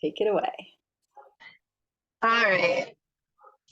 take it away. All right.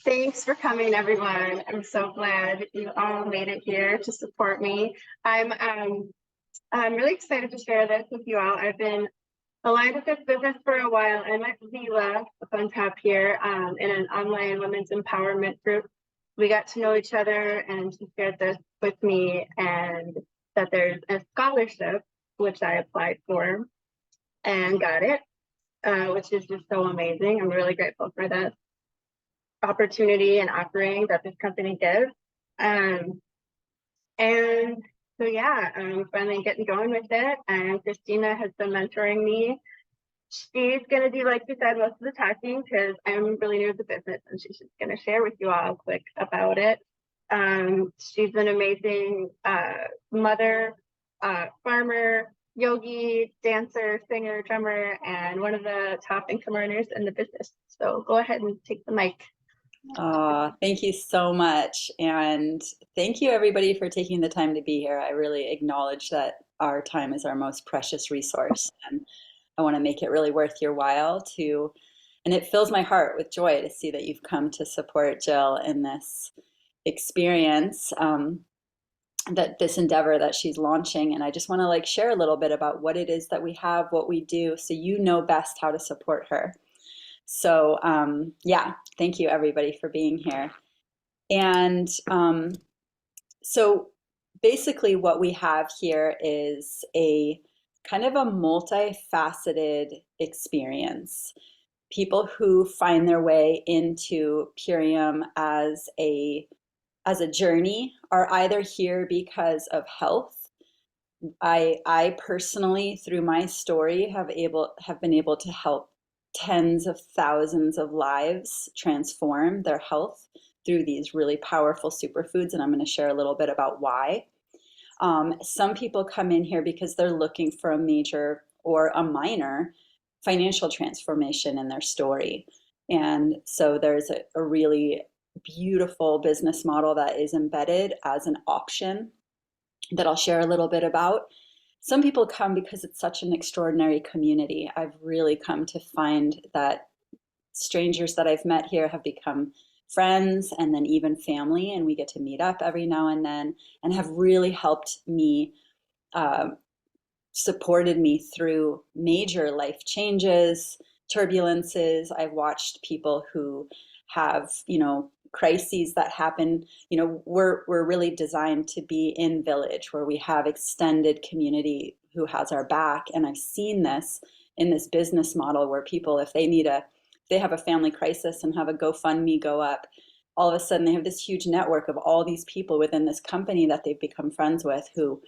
Thanks for coming, everyone. I'm so glad you all made it here to support me. I'm really excited to share this with you all. I've been aligned with this business for a while. I met Zila up on top here in an online women's empowerment group. We got to know each other, and she shared this with me, and that there's a scholarship which I applied for and got it, which is just so amazing. I'm really grateful for this opportunity and offering that this company gives. And so yeah, I'm finally getting going with it. And Christina has been mentoring me. She's gonna do, like you said, most of the talking because I'm really new to the business, and she's just gonna share with you all quick about it. She's an amazing mother, farmer, yogi, dancer, singer, drummer, and one of the top income earners in the business. So go ahead and take the mic. Thank you so much. And thank you everybody for taking the time to be here. I really acknowledge that our time is our most precious resource. And I want to make it really worth your while and it fills my heart with joy to see that you've come to support Jill in this experience, that this endeavor that she's launching. And I just want to share a little bit about what it is that we have, what we do, so you know best how to support her. So yeah, thank you everybody for being here. And so basically what we have here is a kind of a multifaceted experience. People who find their way into Purium as a journey are either here because of health. I personally, through my story, have been able to help tens of thousands of lives transform their health through these really powerful superfoods, and I'm going to share a little bit about why. Some people come in here because they're looking for a major or a minor financial transformation in their story. And so there's a really beautiful business model that is embedded as an option that I'll share a little bit about. Some people come because it's such an extraordinary community. I've really come to find that strangers that I've met here have become friends and then even family, and we get to meet up every now and then, and have really helped me, supported me through major life changes, turbulences. I've watched people who have, crises that happen. We're really designed to be in village where we have extended community who has our back. And I've seen this in this business model where people, if they have a family crisis and have a GoFundMe go up, all of a sudden they have this huge network of all these people within this company that they've become friends with who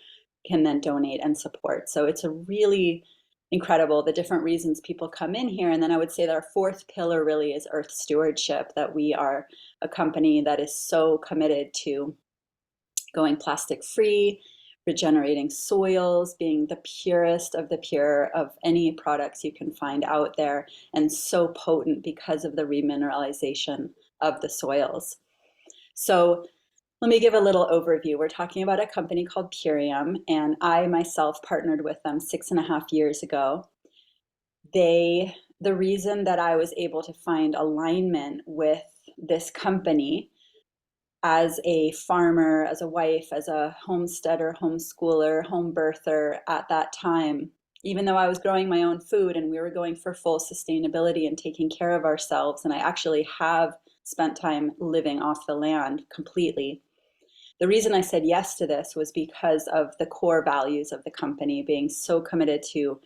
can then donate and support. So it's a really incredible, the different reasons people come in here. And then I would say that our fourth pillar really is earth stewardship, that we are a company that is so committed to going plastic free, regenerating soils, being the purest of the pure of any products you can find out there, and so potent because of the remineralization of the soils. So let me give a little overview. We're talking about a company called Purium, and I myself partnered with them 6.5 years ago. The reason that I was able to find alignment with this company as a farmer, as a wife, as a homesteader, homeschooler, home birther at that time, even though I was growing my own food and we were going for full sustainability and taking care of ourselves, and I actually have spent time living off the land completely. The reason I said yes to this was because of the core values of the company being so committed to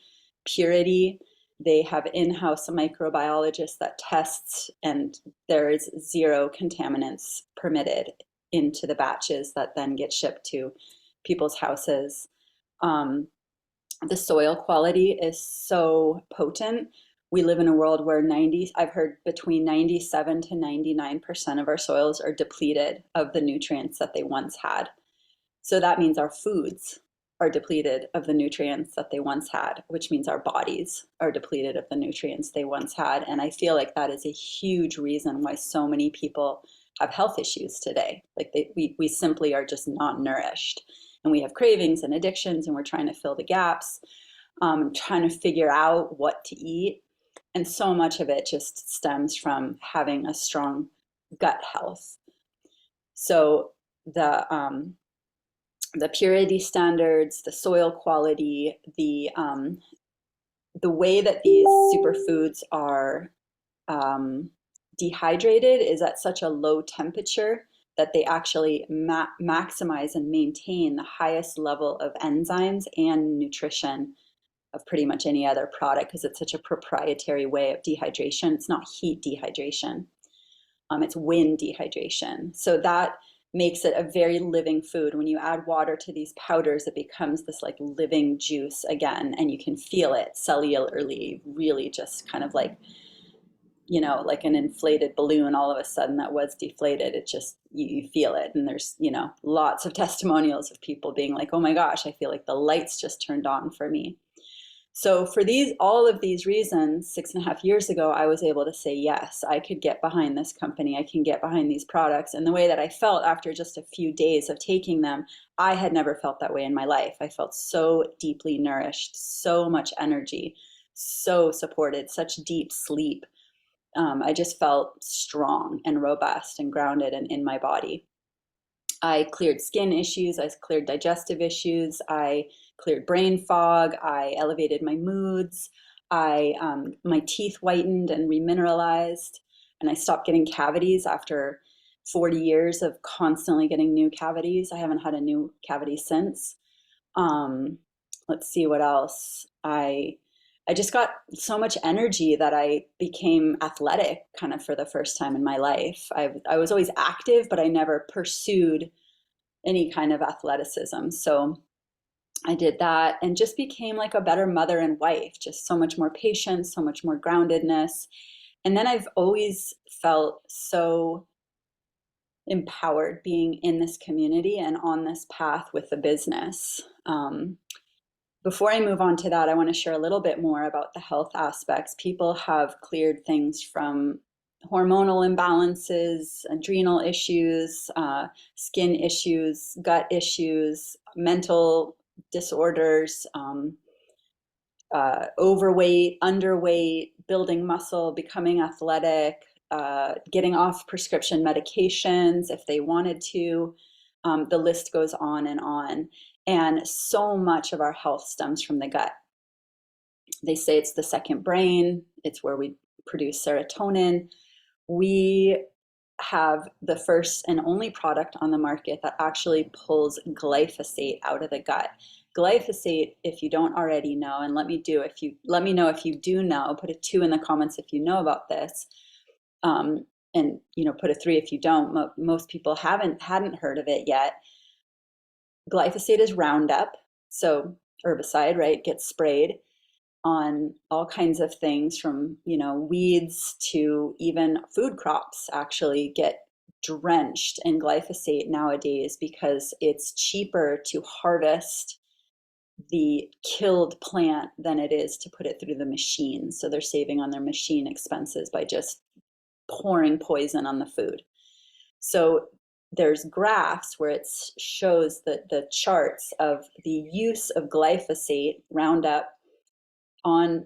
purity. They have in-house microbiologists that tests, and there is 0 contaminants permitted into the batches that then get shipped to people's houses. The soil quality is so potent. We live in a world where I've heard between 97 to 99% of our soils are depleted of the nutrients that they once had. So that means our foods are depleted of the nutrients that they once had, which means our bodies are depleted of the nutrients they once had. And I feel like that is a huge reason why so many people have health issues today. We simply are just not nourished. And we have cravings and addictions, and we're trying to fill the gaps, trying to figure out what to eat. And so much of it just stems from having a strong gut health. So the purity standards, the soil quality, the way that these superfoods are dehydrated is at such a low temperature that they actually maximize and maintain the highest level of enzymes and nutrition of pretty much any other product, because it's such a proprietary way of dehydration. It's not heat dehydration, it's wind dehydration. So that makes it a very living food. When you add water to these powders, it becomes this like living juice again, and you can feel it cellularly, really just kind of like, like an inflated balloon all of a sudden that was deflated. It just, you feel it. And there's, lots of testimonials of people being like, oh my gosh, I feel like the lights just turned on for me. So for all of these reasons, 6.5 years ago, I was able to say, yes, I could get behind this company. I can get behind these products. And the way that I felt after just a few days of taking them, I had never felt that way in my life. I felt so deeply nourished, so much energy, so supported, such deep sleep. I just felt strong and robust and grounded and in my body. I cleared skin issues, I cleared digestive issues, I cleared brain fog, I elevated my moods, my teeth whitened and remineralized, and I stopped getting cavities after 40 years of constantly getting new cavities. I haven't had a new cavity since. Um, let's see what else. I just got so much energy that I became athletic kind of for the first time in my life. I was always active, but I never pursued any kind of athleticism. So I did that and just became like a better mother and wife, just so much more patience, so much more groundedness. And then I've always felt so empowered being in this community and on this path with the business. Before I move on to that, I want to share a little bit more about the health aspects. People have cleared things from hormonal imbalances, adrenal issues, skin issues, gut issues, mental disorders, overweight, underweight, building muscle, becoming athletic, getting off prescription medications if they wanted to. The list goes on and on. And so much of our health stems from the gut. They say it's the second brain, it's where we produce serotonin. We have the first and only product on the market that actually pulls glyphosate out of the gut. Glyphosate, if you don't already know, and let me know if you do know, put a 2 in the comments if you know about this. And put a 3 if you don't. Most people hadn't heard of it yet. Glyphosate is Roundup, so herbicide, right? Gets sprayed on all kinds of things from, weeds to even food crops actually get drenched in glyphosate nowadays because it's cheaper to harvest the killed plant than it is to put it through the machine. So they're saving on their machine expenses by just pouring poison on the food. So there's graphs where it shows the charts of the use of glyphosate, Roundup, on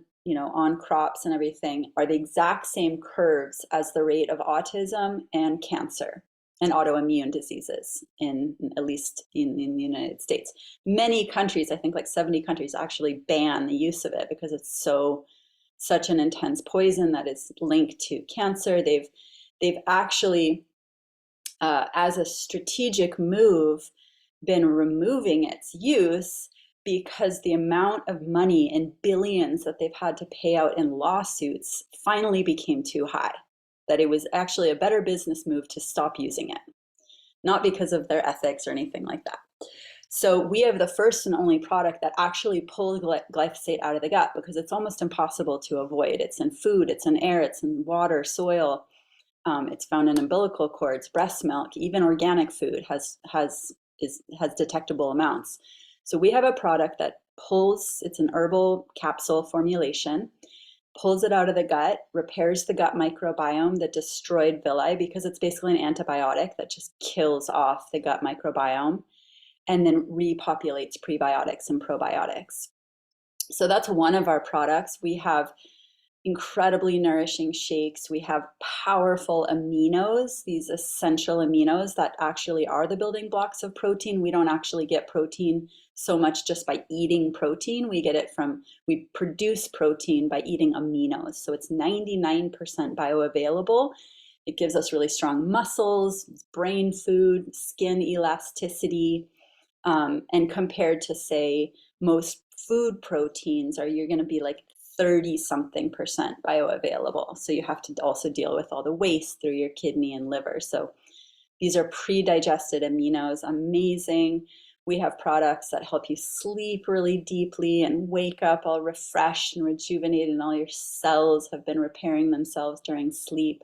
crops and everything are the exact same curves as the rate of autism and cancer and autoimmune diseases, at least in the United States. Many countries, I think like 70 countries, actually ban the use of it because it's such an intense poison that is linked to cancer. They've actually, as a strategic move, been removing its use because the amount of money in billions that they've had to pay out in lawsuits finally became too high, that it was actually a better business move to stop using it, not because of their ethics or anything like that. So we have the first and only product that actually pulls glyphosate out of the gut because it's almost impossible to avoid. It's in food, it's in air, it's in water, soil. It's found in umbilical cords, breast milk, even organic food has detectable amounts. So we have a product that it's an herbal capsule formulation, pulls it out of the gut, repairs the gut microbiome, the destroyed villi, because it's basically an antibiotic that just kills off the gut microbiome, and then repopulates prebiotics and probiotics. So that's one of our products. We have incredibly nourishing shakes. We have powerful aminos, these essential aminos that actually are the building blocks of protein. We don't actually get protein so much just by eating protein. We produce protein by eating aminos. So it's 99% bioavailable. It gives us really strong muscles, brain food, skin elasticity, and compared to, say, most food proteins, are you're going to be like 30 something percent bioavailable. So you have to also deal with all the waste through your kidney and liver. So these are pre-digested aminos, amazing. We have products that help you sleep really deeply and wake up all refreshed and rejuvenated, and all your cells have been repairing themselves during sleep.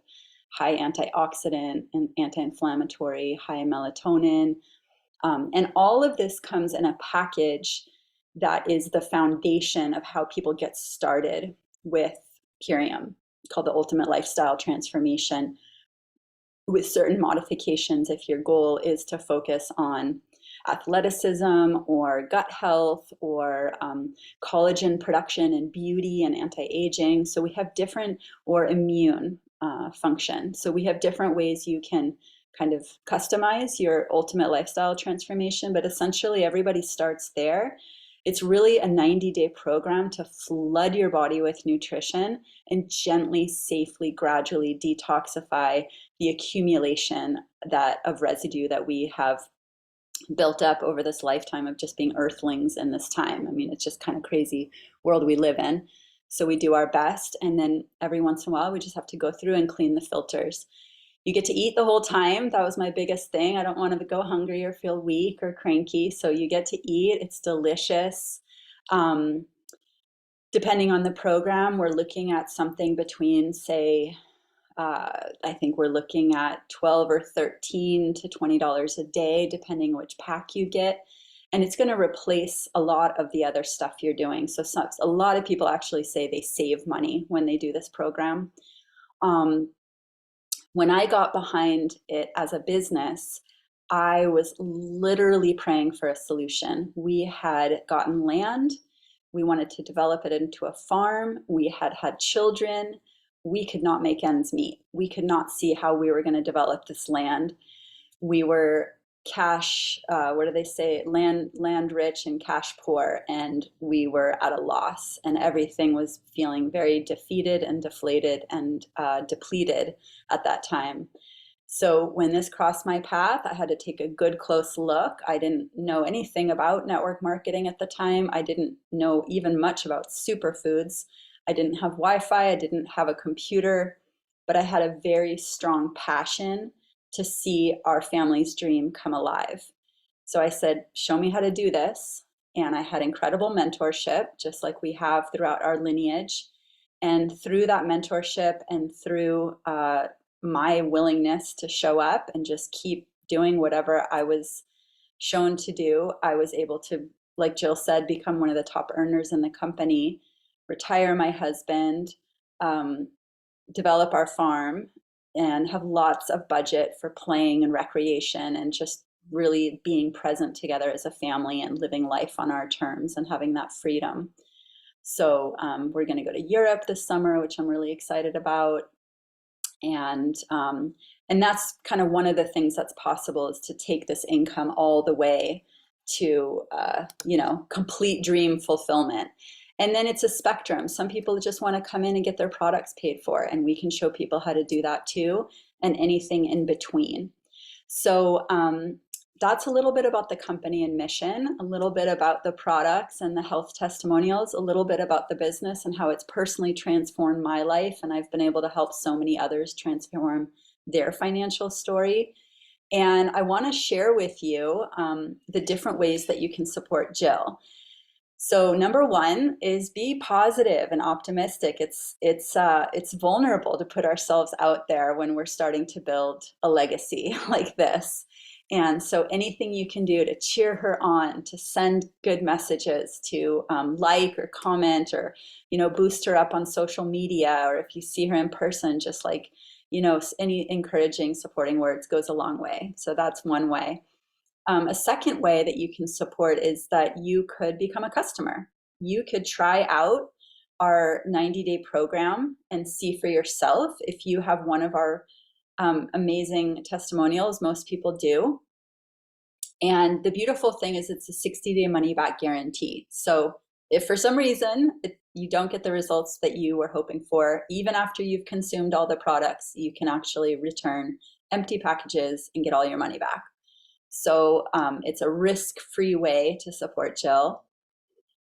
High antioxidant and anti-inflammatory, high melatonin, and all of this comes in a package that is the foundation of how people get started with Purium, called the Ultimate Lifestyle Transformation, with certain modifications if your goal is to focus on athleticism or gut health or collagen production and beauty and anti-aging. So we have different, or immune function. So we have different ways you can kind of customize your ultimate lifestyle transformation, but essentially everybody starts there. It's really a 90-day program to flood your body with nutrition and gently, safely, gradually detoxify the accumulation of residue that we have built up over this lifetime of just being earthlings in this time. I mean, it's just kind of crazy world we live in. So we do our best, and then every once in a while we just have to go through and clean the filters. You get to eat the whole time. That was my biggest thing. I don't want to go hungry or feel weak or cranky. So you get to eat. It's delicious. Um, Depending on the program, we're looking at something between, say, I think we're looking at 12 or 13 to $20 a day, depending which pack you get. And it's going to replace a lot of the other stuff you're doing. So a lot of people actually say they save money when they do this program. Um, when I got behind it as a business, I was literally praying for a solution. We had gotten land. We wanted to develop it into a farm. We had had children. We could not make ends meet. We could not see how we were going to develop this land. We were cash, what do they say, land rich and cash poor, and we were at a loss, and everything was feeling very defeated and deflated and depleted at that time. So when this crossed my path, I had to take a good close look. I didn't know anything about network marketing at the time. I didn't know even much about superfoods. I didn't have Wi-Fi. I didn't have a computer, but I had a very strong passion to see our family's dream come alive. So I said, show me how to do this. And I had incredible mentorship, just like we have throughout our lineage. And through that mentorship and through my willingness to show up and just keep doing whatever I was shown to do, I was able to, like Jill said, become one of the top earners in the company, retire my husband, um, develop our farm, and have lots of budget for playing and recreation and just really being present together as a family and living life on our terms and having that freedom. So we're going to go to Europe this summer, which I'm really excited about. And that's kind of one of the things that's possible, is to take this income all the way to complete dream fulfillment. And then it's a spectrum. Some people just want to come in and get their products paid for, and we can show people how to do that too, and anything in between. So that's a little bit about the company and mission, a little bit about the products and the health testimonials, a little bit about the business and how it's personally transformed my life. And I've been able to help so many others transform their financial story. And I want to share with you the different ways that you can support Jill. So number one is be positive and optimistic. It's vulnerable to put ourselves out there when we're starting to build a legacy like this. And so anything you can do to cheer her on, to send good messages, to like or comment, or boost her up on social media, or if you see her in person, just like any encouraging, supporting words goes a long way. So that's one way. A second way that you can support is that you could become a customer. You could try out our 90-day program and see for yourself if you have one of our amazing testimonials. Most people do. And the beautiful thing is it's a 60-day money back guarantee. So if for some reason you don't get the results that you were hoping for, even after you've consumed all the products, you can actually return empty packages and get all your money back. So it's a risk-free way to support Jill.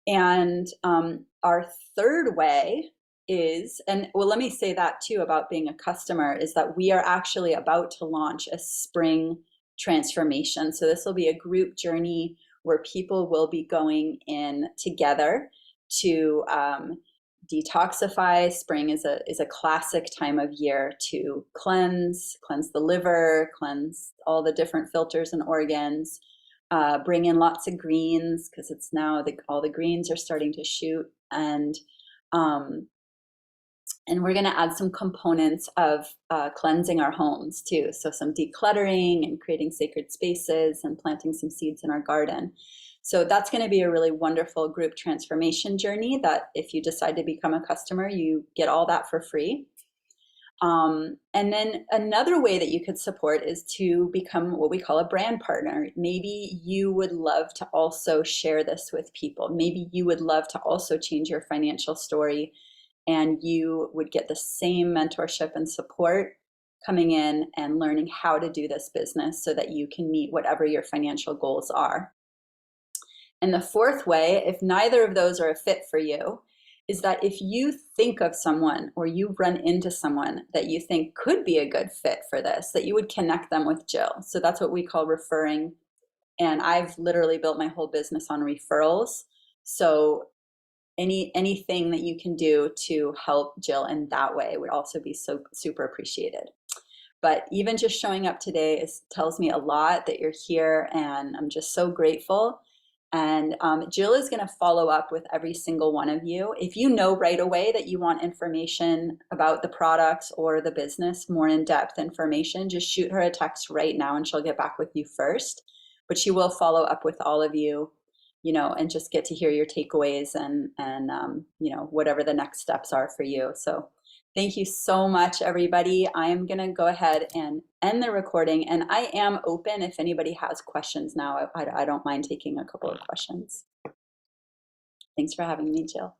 And our third way is, and well, let me say that too about being a customer, is that we are actually about to launch a spring transformation. So this will be a group journey where people will be going in together to detoxify. Spring is a classic time of year to cleanse the liver, cleanse all the different filters and organs, bring in lots of greens because it's now all the greens are starting to shoot, and we're going to add some components of cleansing our homes too. So some decluttering and creating sacred spaces and planting some seeds in our garden. So that's going to be a really wonderful group transformation journey that if you decide to become a customer, you get all that for free. And then another way that you could support is to become what we call a brand partner. Maybe you would love to also share this with people. Maybe you would love to also change your financial story, and you would get the same mentorship and support coming in and learning how to do this business so that you can meet whatever your financial goals are. And the fourth way, if neither of those are a fit for you, is that if you think of someone or you run into someone that you think could be a good fit for this, that you would connect them with Jill. So that's what we call referring. And I've literally built my whole business on referrals. So anything that you can do to help Jill in that way would also be so super appreciated. But even just showing up today tells me a lot that you're here, and I'm just so grateful. And Jill is going to follow up with every single one of you. If you know right away that you want information about the products or the business, more in-depth information, just shoot her a text right now and she'll get back with you first. But she will follow up with all of you, and just get to hear your takeaways and whatever the next steps are for you. So thank you so much, everybody. I am going to go ahead and end the recording, and I am open if anybody has questions now. I don't mind taking a couple of questions. Thanks for having me, Jill.